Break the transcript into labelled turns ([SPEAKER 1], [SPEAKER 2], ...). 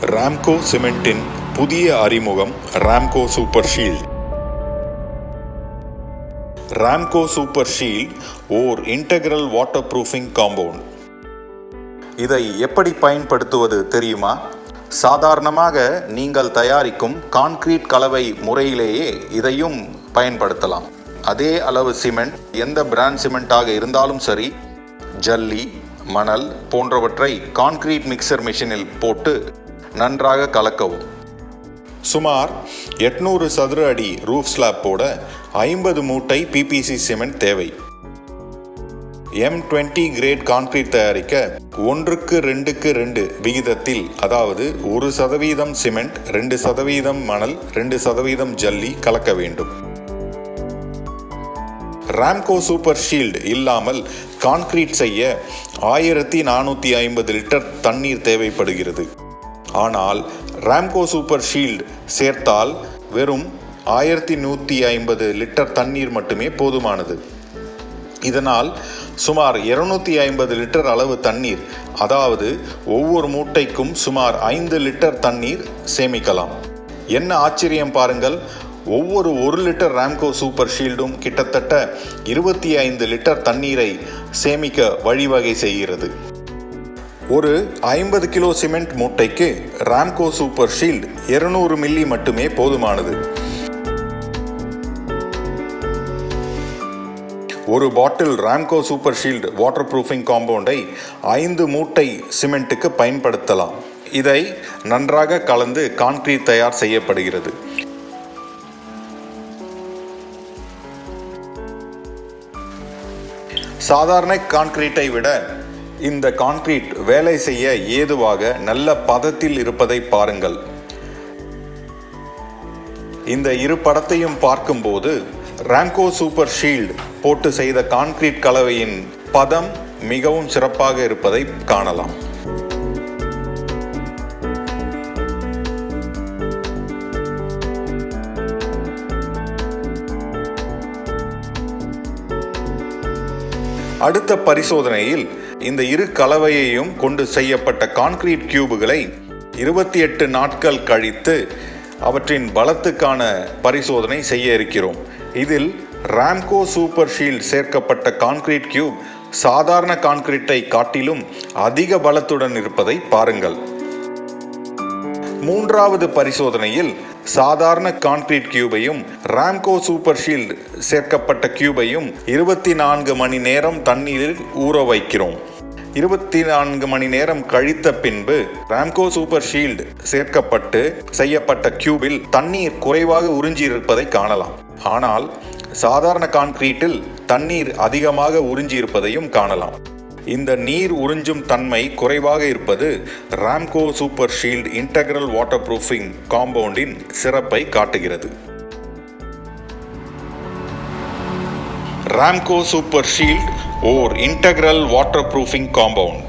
[SPEAKER 1] ராம்கோ சிமெண்டின் புதிய அறிமுகம் Ramco super shield. Ramco super shield ஓர் இன்டெக்ரல் வாட்டர் ப்ரூஃபிங் காம்பவுண்ட். இதை எப்படி பயன்படுத்துவது தெரியுமா? சாதாரணமாக நீங்கள் தயாரிக்கும் கான்கிரீட் கலவை முறையிலேயே இதையும் பயன்படுத்தலாம். அதே அளவு சிமெண்ட், எந்த பிராண்ட் சிமெண்டாக இருந்தாலும் சரி, ஜல்லி, மணல் போன்றவற்றை கான்கிரீட் மிக்சர் மிஷினில் போட்டு நன்றாக கலக்கவும். சுமார் 800 சதுர அடி ரூஃப் ஸ்லாப் போட 50 மூட்டை பிபிசி சிமெண்ட் தேவை. M20 கிரேட் கான்கிரீட் தயாரிக்க 1:2:2 விகிதத்தில், அதாவது 1% சிமெண்ட், 2% மணல், 2% ஜல்லி கலக்க வேண்டும். ராம்கோ சூப்பர் ஷீல்ட் இல்லாமல் கான்கிரீட் செய்ய 1450 லிட்டர் தண்ணீர் தேவைப்படுகிறது. ஆனால் ராம்கோ சூப்பர் ஷீல்ட் சேர்த்தால் வெறும் 1150 லிட்டர் தண்ணீர் மட்டுமே போதுமானது. இதனால் சுமார் 250 லிட்டர் அளவு தண்ணீர், அதாவது ஒவ்வொரு மூட்டைக்கும் சுமார் 5 லிட்டர் தண்ணீர் சேமிக்கலாம். என்ன ஆச்சரியம் பாருங்கள்! ஒவ்வொரு 1 லிட்டர் ராம்கோ சூப்பர் ஷீல்டும் கிட்டத்தட்ட 25 லிட்டர் தண்ணீரை சேமிக்க வழிவகை செய்கிறது. ஒரு 50 கிலோ சிமெண்ட் மூட்டைக்கு ராம்கோ சூப்பர் ஷீல்ட் 200 மில்லி மட்டுமே போதுமானது. ஒரு bottle Ramco super shield waterproofing காம்பவுண்டை 5 மூட்டை சிமெண்ட்டுக்கு பயன்படுத்தலாம். இதை நன்றாக கலந்து கான்கிரீட் தயார் செய்யப்படுகிறது. சாதாரண கான்கிரீட்டை விட இந்த கான்கிரீட் வேலை செய்ய ஏதுவாக நல்ல பதத்தில் இருப்பதை பாருங்கள். இந்த இரு படத்தையும் பார்க்கும்போது ராம்கோ சூப்பர் ஷீல்ட் போட்டு செய்த கான்கிரீட் கலவையின் பதம் மிகவும் சிறப்பாக இருப்பதை காணலாம். அடுத்த பரிசோதனையில் இந்த இரு கலவையையும் கொண்டு செய்யப்பட்ட கான்கிரீட் கியூபுகளை 28 நாட்கள் கழித்து அவற்றின் பலத்துக்கான பரிசோதனை செய்ய இருக்கிறோம். இதில் ராம்கோ சூப்பர் ஷீல்ட் சேர்க்கப்பட்ட கான்கிரீட் கியூப் சாதாரண கான்கிரீட்டை காட்டிலும் அதிக பலத்துடன் இருப்பதை பாருங்கள். மூன்றாவது பரிசோதனையில் சாதாரண கான்கிரீட் கியூபையும் ராம்கோ சூப்பர் ஷீல்ட் சேர்க்கப்பட்ட கியூபையும் 24 மணி நேரம் தண்ணீரில் ஊற வைக்கிறோம். 24 மணி நேரம் கழித்த பின்பு ராம்கோ சூப்பர் ஷீல்ட் சேர்க்கப்பட்டு செய்யப்பட்ட கியூபில் தண்ணீர் குறைவாக உறிஞ்சி இருப்பதை காணலாம். ஆனால் சாதாரண கான்கிரீட்டில் தண்ணீர் அதிகமாக உறிஞ்சி இருப்பதையும் காணலாம். இந்த நீர் உறிஞ்சும் தன்மை குறைவாக இருப்பது Ramco super shield integral waterproofing காம்பவுண்டின் சிறப்பை காட்டுகிறது. ராம்கோ சூப்பர் ஷீல்ட் ஓர் இன்டெக்ரல் வாட்டர் ப்ரூஃபிங் காம்பவுண்ட்.